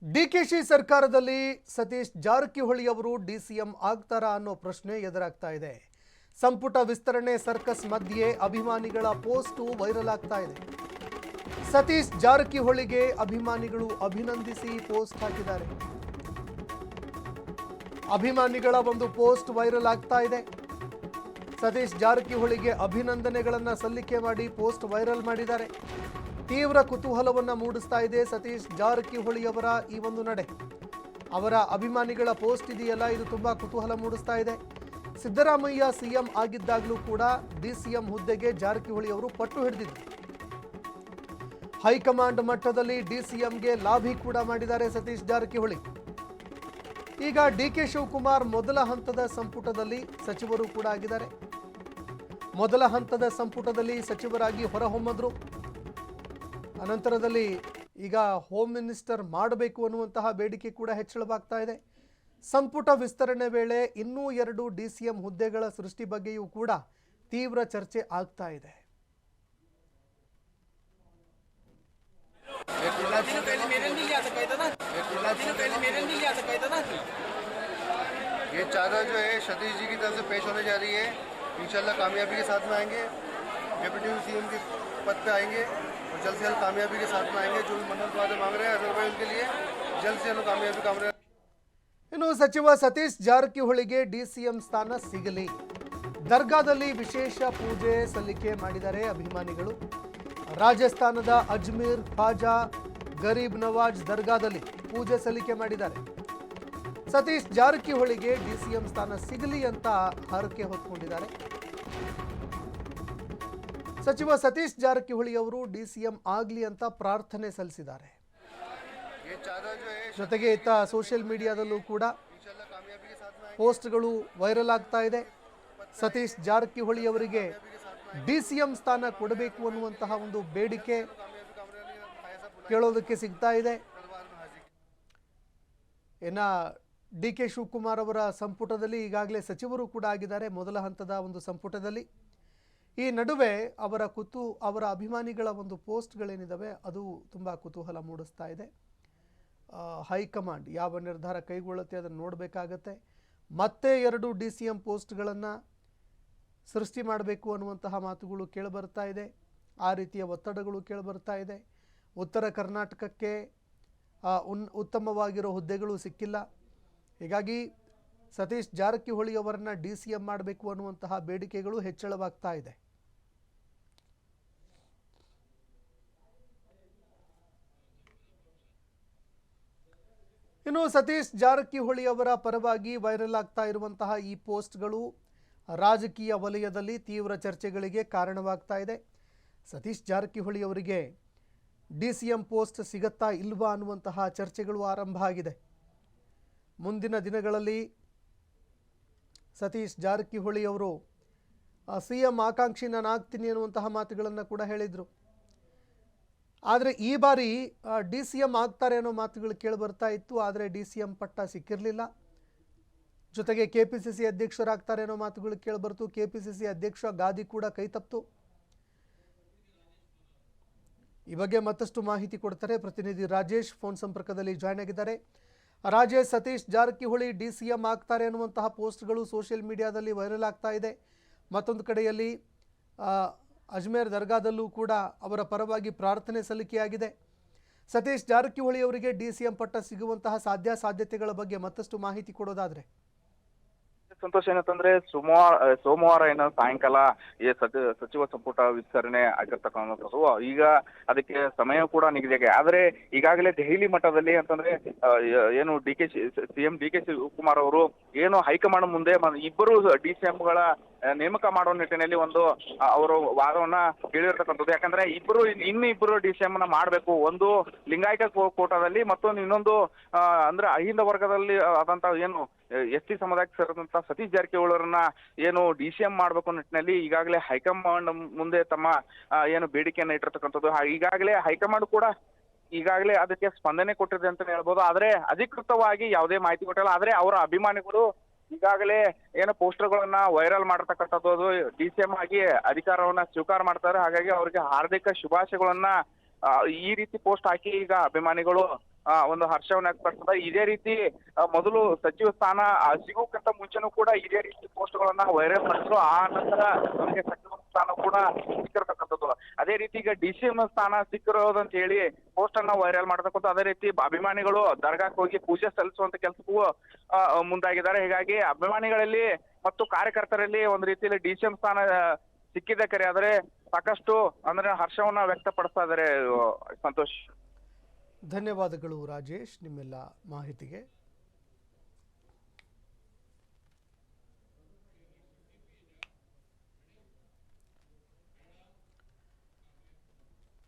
ಡಿಕೆಶಿ ಸರ್ಕಾರದಲ್ಲಿ ಸತೀಶ್ ಜಾರಕಿಹೊಳಿ ಅವರು ಡಿಸಿಎಂ ಆಗ್ತಾರಾ ಅನ್ನೋ ಪ್ರಶ್ನೆ ಎದುರಾಗ್ತಾ ಇದೆ. ಸಂಪುಟ ವಿಸ್ತರಣೆ ಸರ್ಕಸ್ ಮಧ್ಯೆ ಅಭಿಮಾನಿಗಳ ಪೋಸ್ಟ್ ವೈರಲ್ ಆಗ್ತಾ ಇದೆ. ಸತೀಶ್ ಜಾರಕಿಹೊಳಿಗೆ ಅಭಿಮಾನಿಗಳು ಅಭಿನಂದಿಸಿ ಪೋಸ್ಟ್ ಹಾಕಿದ್ದಾರೆ. ಅಭಿಮಾನಿಗಳ ಒಂದು ಪೋಸ್ಟ್ ವೈರಲ್ ಆಗ್ತಾ ಇದೆ. ಸತೀಶ್ ಜಾರಕಿಹೊಳಿಗೆ ಅಭಿನಂದನೆಗಳನ್ನು ಸಲ್ಲಿಕೆ ಮಾಡಿ ಪೋಸ್ಟ್ ವೈರಲ್ ಮಾಡಿದ್ದಾರೆ. ತೀವ್ರ ಕುತೂಹಲವನ್ನು ಮೂಡಿಸ್ತಾ ಇದೆ ಸತೀಶ್ ಜಾರಕಿಹೊಳಿ ಅವರ ಈ ಒಂದು ನಡೆ. ಅವರ ಅಭಿಮಾನಿಗಳ ಪೋಸ್ಟ್ ಇದೆಯಲ್ಲ, ಇದು ತುಂಬಾ ಕುತೂಹಲ ಮೂಡಿಸ್ತಾ ಇದೆ. ಸಿದ್ದರಾಮಯ್ಯ ಸಿಎಂ ಆಗಿದ್ದಾಗಲೂ ಕೂಡ ಡಿಸಿಎಂ ಹುದ್ದೆಗೆ ಜಾರಕಿಹೊಳಿ ಅವರು ಪಟ್ಟು ಹಿಡಿದಿದ್ರು. ಹೈಕಮಾಂಡ್ ಮಟ್ಟದಲ್ಲಿ ಡಿಸಿಎಂಗೆ ಲಾಭಿ ಕೂಡ ಮಾಡಿದ್ದಾರೆ ಸತೀಶ್ ಜಾರಕಿಹೊಳಿ. ಈಗ ಡಿಕೆ ಶಿವಕುಮಾರ್ ಮೊದಲ ಹಂತದ ಸಂಪುಟದಲ್ಲಿ ಸಚಿವರು ಕೂಡ ಆಗಿದ್ದಾರೆ. ಮೊದಲ ಹಂತದ ಸಂಪುಟದಲ್ಲಿ ಸಚಿವರಾಗಿ ಹೊರಹೊಮ್ಮಿದ್ರು. ಅನಂತರದಲ್ಲಿ ಈಗ ಹೋಮ್ ಮಿನಿಸ್ಟರ್ ಮಾಡಬೇಕು ಅನ್ನುವಂತಹ ಬೇಡಿಕೆ ಕೂಡ ಹೆಚ್ಚಳವಾಗ್ತಾ ಇದೆ. ಸಂಪುಟ ವಿಸ್ತರಣೆ ವೇಳೆ ಇನ್ನೂ 2 ಡಿಸಿಎಂ ಹುದ್ದೆಗಳ ಸೃಷ್ಟಿ ಬಗ್ಗೆಯೂ ಕೂಡ ತೀವ್ರ ಚರ್ಚೆ ಆಗ್ತಾ ಇದೆ. ये चादर जो है सतीश जी की तरफ से पेश होने जा रही है. इंशाल्लाह कामयाबी के साथ में आएंगे. डिप्टी सीएम के पद पे आएंगे और जल्द से जल्द कामयाबी के साथ में आएंगे. जो भी मन्नत वादे मांग रहे हैं अजहर भाई उनके लिए जल्द से जल्द कामयाबी काम रहे. ಇನ್ನು ಸಚಿವ ಸತೀಶ್ ಜಾರಕಿಹೊಳಿಗೆ ಡಿಸಿಎಂ ಸ್ಥಾನ ಸಿಗಲಿ. ದರ್ಗಾದಲ್ಲಿ ವಿಶೇಷ ಪೂಜೆ ಸಲ್ಲಿಕೆ ಮಾಡಿದ್ದಾರೆ ಅಭಿಮಾನಿಗಳು. ರಾಜಸ್ಥಾನದ ಅಜ್ಮೀರ್ ಖ್ವಾಜಾ ಗರೀಬ್ ನವಾಜ್ ದರ್ಗಾದಲ್ಲಿ ಪೂಜೆ ಸಲ್ಲಿಕೆ ಮಾಡಿದ್ದಾರೆ. ಸತೀಶ್ ಜಾರಕಿಹೊಳಿಗೆ ಡಿಸಿಎಂ ಸ್ಥಾನ ಸಿಗಲಿ ಅಂತ ಹರಕೆ ಹೊತ್ಕೊಂಡಿದ್ದಾರೆ. ಸಚಿವ ಸತೀಶ್ ಜಾರಕಿಹೊಳಿ ಅವರು ಡಿಸಿಎಂ ಆಗಲಿ ಅಂತ ಪ್ರಾರ್ಥನೆ ಸಲ್ಲಿಸಿದ್ದಾರೆ. ಜೊತೆಗೆ ಇತ್ತ ಸೋಷಿಯಲ್ ಮೀಡಿಯಾದಲ್ಲೂ ಕೂಡ ಪೋಸ್ಟ್ಗಳು ವೈರಲ್ ಆಗ್ತಾ ಇದೆ. ಸತೀಶ್ ಜಾರಕಿಹೊಳಿ ಅವರಿಗೆ ಡಿಸಿಎಂ ಸ್ಥಾನ ಕೊಡಬೇಕು ಅನ್ನುವಂತಹ ಒಂದು ಬೇಡಿಕೆ ಕೇಳೋದಕ್ಕೆ ಸಿಗ್ತಾ ಇದೆ. ಇನ್ನು ಡಿಕೆ ಶಿವಕುಮಾರ್ ಅವರ ಸಂಪುಟದಲ್ಲಿ ಈಗಾಗಲೇ ಸಚಿವರು ಕೂಡ ಆಗಿದ್ದಾರೆ ಮೊದಲ ಹಂತದ ಒಂದು ಸಂಪುಟದಲ್ಲಿ. ಈ ನಡುವೆ ಅವರ ಅಭಿಮಾನಿಗಳ ಒಂದು ಪೋಸ್ಟ್ಗಳೇನಿದ್ದಾವೆ ಅದು ತುಂಬ ಕುತೂಹಲ ಮೂಡಿಸ್ತಾ ಇದೆ. ಹೈಕಮಾಂಡ್ ಯಾವ ನಿರ್ಧಾರ ಕೈಗೊಳ್ಳುತ್ತೆ ಅದನ್ನು ನೋಡಬೇಕಾಗತ್ತೆ. ಮತ್ತೆ 2 ಡಿಸಿಎಂ ಪೋಸ್ಟ್ಗಳನ್ನು ಸೃಷ್ಟಿ ಮಾಡಬೇಕು ಅನ್ನುವಂತಹ ಮಾತುಗಳು ಕೇಳಿಬರ್ತಾ ಇದೆ. ಆ ರೀತಿಯ ಒತ್ತಡಗಳು ಕೇಳಿಬರ್ತಾ ಇದೆ. ಉತ್ತರ ಕರ್ನಾಟಕಕ್ಕೆ ಉತ್ತಮವಾಗಿರೋ ಹುದ್ದೆಗಳು ಸಿಕ್ಕಿಲ್ಲ. ಹೀಗಾಗಿ ಸತೀಶ್ ಜಾರಕಿಹೊಳಿ ಅವರನ್ನ ಡಿಸಿಎಂ ಮಾಡಬೇಕು ಅನ್ನುವಂತಹ ಬೇಡಿಕೆಗಳು ಹೆಚ್ಚಳವಾಗ್ತಾ ಇದೆ. ಇನ್ನು ಸತೀಶ್ ಜಾರಕಿಹೊಳಿ ಅವರ ಪರವಾಗಿ ವೈರಲ್ ಆಗ್ತಾ ಇರುವಂತಹ ಈ ಪೋಸ್ಟ್ಗಳು ರಾಜಕೀಯ ವಲಯದಲ್ಲಿ ತೀವ್ರ ಚರ್ಚೆಗಳಿಗೆ ಕಾರಣವಾಗ್ತಾ ಇದೆ. ಸತೀಶ್ ಜಾರಕಿಹೊಳಿ ಅವರಿಗೆ ಡಿಸಿಎಂ ಪೋಸ್ಟ್ ಸಿಗತ್ತಾ ಇಲ್ವಾ ಅನ್ನುವಂತಹ ಚರ್ಚೆಗಳು ಆರಂಭ ಆಗಿದೆ. ಮುಂದಿನ ದಿನಗಳಲ್ಲಿ ಸತೀಶ್ ಜಾರಕಿಹೊಳಿ ಅವರು ಸಿಎಂ ಆಕಾಂಕ್ಷಿ ನಾನು ಆಗ್ತೀನಿ ಅನ್ನುವಂತಹ ಮಾತುಗಳನ್ನು ಕೂಡ ಹೇಳಿದರು. ಆದರೆ ಈ ಬಾರಿ ಡಿಸಿಎಂ ಆಗ್ತಾರೆ ಅನ್ನೋ ಮಾತುಗಳು ಕೇಳಿಬರ್ತಾ ಇತ್ತು. ಆದರೆ ಡಿಸಿಎಂ ಪಟ್ಟ ಸಿಕ್ಕಿರಲಿಲ್ಲ. ಜೊತೆಗೆ ಕೆಪಿಸಿಸಿ ಅಧ್ಯಕ್ಷರಾಗ್ತಾರೆ ಅನ್ನೋ ಮಾತುಗಳು ಕೇಳಿಬರ್ತು. ಕೆಪಿಸಿಸಿ ಅಧ್ಯಕ್ಷ ಗಾದಿ ಕೂಡ ಕೈತಪ್ಪಿತು. ಈ ಬಗ್ಗೆ ಮತ್ತಷ್ಟು ಮಾಹಿತಿ ಕೊಡ್ತಾರೆ ಪ್ರತಿನಿಧಿ ರಾಜೇಶ್ ಫೋನ್ ಸಂಪರ್ಕದಲ್ಲಿ ಜಾಯ್ನ್ ಆಗಿದ್ದಾರೆ. ರಾಜೇಶ್, ಸತೀಶ್ ಜಾರಕಿಹೊಳಿ ಡಿಸಿಎಂ ಆಗ್ತಾರೆ ಅನ್ನುವಂತಹ ಪೋಸ್ಟ್ಗಳು ಸೋಷಿಯಲ್ ಮೀಡಿಯಾದಲ್ಲಿ ವೈರಲ್ ಆಗ್ತಾ ಇದೆ. ಮತ್ತೊಂದು ಕಡೆಯಲ್ಲಿ ಅಜ್ಮೇರ್ ದರ್ಗಾದಲ್ಲೂ ಕೂಡ ಅವರ ಪರವಾಗಿ ಪ್ರಾರ್ಥನೆ ಸಲ್ಲಿಕೆಯಾಗಿದೆ. ಸತೀಶ್ ಜಾರಕಿಹೊಳಿ ಅವರಿಗೆ ಡಿಸಿಎಂ ಪಟ್ಟ ಸಿಗುವಂತಹ ಸಾಧ್ಯತೆಗಳ ಬಗ್ಗೆ ಮತ್ತಷ್ಟು ಮಾಹಿತಿ ಕೊಡೋದಾದ್ರೆ. ಸಂತೋಷ ಏನಂತಂದ್ರೆ ಸೋಮವಾರ ಏನೋ ಸಾಯಂಕಾಲ ಈ ಸಚಿವ ಸಂಪುಟ ವಿಸ್ತರಣೆ ಆಗಿರ್ತಕ್ಕಂಥದ್ದು. ಈಗ ಅದಕ್ಕೆ ಸಮಯ ಕೂಡ ನಿಗದಿಯಾಗಿದೆ. ಆದ್ರೆ ಈಗಾಗಲೇ ದೆಹಲಿ ಮಟ್ಟದಲ್ಲಿ ಅಂತಂದ್ರೆ ಏನು ಸಿಎಂ ಡಿಕೆ ಶಿವಕುಮಾರ್ ಅವರು ಏನು ಹೈಕಮಾಂಡ್ ಮುಂದೆ ಇಬ್ಬರು ಡಿಸಿಎಂಗಳ ನೇಮಕ ಮಾಡುವ ನಿಟ್ಟಿನಲ್ಲಿ ಒಂದು ಅವರು ವಾದವನ್ನ ಹೇಳಿರ್ತಕ್ಕಂಥದ್ದು. ಯಾಕಂದ್ರೆ ಇನ್ನಿಬ್ಬರು ಡಿಸಿಎಂ ನ ಮಾಡಬೇಕು. ಒಂದು ಲಿಂಗಾಯತ ಕೋಟಾದಲ್ಲಿ, ಮತ್ತೊಂದು ಇನ್ನೊಂದು ಅಂದ್ರೆ ಅಹಿಂದ ವರ್ಗದಲ್ಲಿ ಆದಂತ ಏನು ಎಸ್ಟಿ ಸಮುದಾಯಕ್ಕೆ ಸೇರಿದಂತ ಸತೀಶ್ ಜಾರಕಿಹೊಳಿ ಅವರನ್ನ ಏನು ಡಿಸಿಎಂ ಮಾಡಬೇಕು ನಿಟ್ಟಿನಲ್ಲಿ ಈಗಾಗಲೇ ಹೈಕಮಾಂಡ್ ಮುಂದೆ ತಮ್ಮ ಏನು ಬೇಡಿಕೆಯನ್ನ ಇಟ್ಟಿರ್ತಕ್ಕಂಥದ್ದು. ಈಗಾಗಲೇ ಹೈಕಮಾಂಡ್ ಕೂಡ ಈಗಾಗಲೇ ಅದಕ್ಕೆ ಸ್ಪಂದನೆ ಕೊಟ್ಟಿದೆ ಅಂತ ಹೇಳ್ಬೋದು. ಆದ್ರೆ ಅಧಿಕೃತವಾಗಿ ಯಾವುದೇ ಮಾಹಿತಿ ಕೊಟ್ಟಿಲ್ಲ. ಆದ್ರೆ ಅವರ ಅಭಿಮಾನಿಗಳು ಈಗಾಗಲೇ ಏನು ಪೋಸ್ಟರ್ಗಳನ್ನ ವೈರಲ್ ಮಾಡತಕ್ಕಂಥದ್ದು, ಡಿಸಿಎಂ ಆಗಿ ಅಧಿಕಾರವನ್ನ ಸ್ವೀಕಾರ ಮಾಡ್ತಾರೆ. ಹಾಗಾಗಿ ಅವರಿಗೆ ಹಾರ್ದಿಕ ಶುಭಾಶಯಗಳನ್ನ ಈ ರೀತಿ ಪೋಸ್ಟ್ ಹಾಕಿ ಈಗ ಅಭಿಮಾನಿಗಳು ಒಂದು ಹರ್ಷವನ್ನ ವ್ಯಕ್ತಪಡಿಸಿದ. ಇದೇ ರೀತಿ ಮೊದಲು ಸಚಿವ ಸ್ಥಾನ ಸಿಗೋಕ್ಕಿಂತ ಮುಂಚೆನೂ ಕೂಡ ಇದೇ ರೀತಿ ಪೋಸ್ಟ್ಗಳನ್ನ ವೈರಲ್ ಮಾಡಿದ್ರು. ಆ ನಂತರ ಅವರಿಗೆ ಸಚಿವ ಸ್ಥಾನ ಕೂಡ ಸಿಕ್ಕಿರ್ತಕ್ಕಂಥದ್ದು. ಅದೇ ರೀತಿ ಈಗ DCM ಸ್ಥಾನ ಸಿಕ್ಕಿರೋದಂತ ಹೇಳಿ ಪೋಸ್ಟ್ ಅನ್ನ ವೈರಲ್ ಮಾಡತಕ್ಕಂಥ. ಅದೇ ರೀತಿ ಅಭಿಮಾನಿಗಳು ದರ್ಗಾಕ್ಕೆ ಹೋಗಿ ಪೂಜೆ ಸಲ್ಲಿಸುವಂತ ಕೆಲಸಕ್ಕೂ ಮುಂದಾಗಿದ್ದಾರೆ. ಹೀಗಾಗಿ ಅಭಿಮಾನಿಗಳಲ್ಲಿ ಮತ್ತು ಕಾರ್ಯಕರ್ತರಲ್ಲಿ ಒಂದು ರೀತಿಯಲ್ಲಿ DCM ಸ್ಥಾನ ಸಿಕ್ಕಿದೆ ಕರೆ, ಆದರೆ ಸಾಕಷ್ಟು ಅಂದ್ರೆ ಹರ್ಷವನ್ನ ವ್ಯಕ್ತಪಡಿಸ್ತಾ ಇದ್ದಾರೆ. ಸಂತೋಷ್, ಧನ್ಯವಾದಗಳು ರಾಜೇಶ್ ನಿಮ್ಮೆಲ್ಲ ಮಾಹಿತಿಗೆ.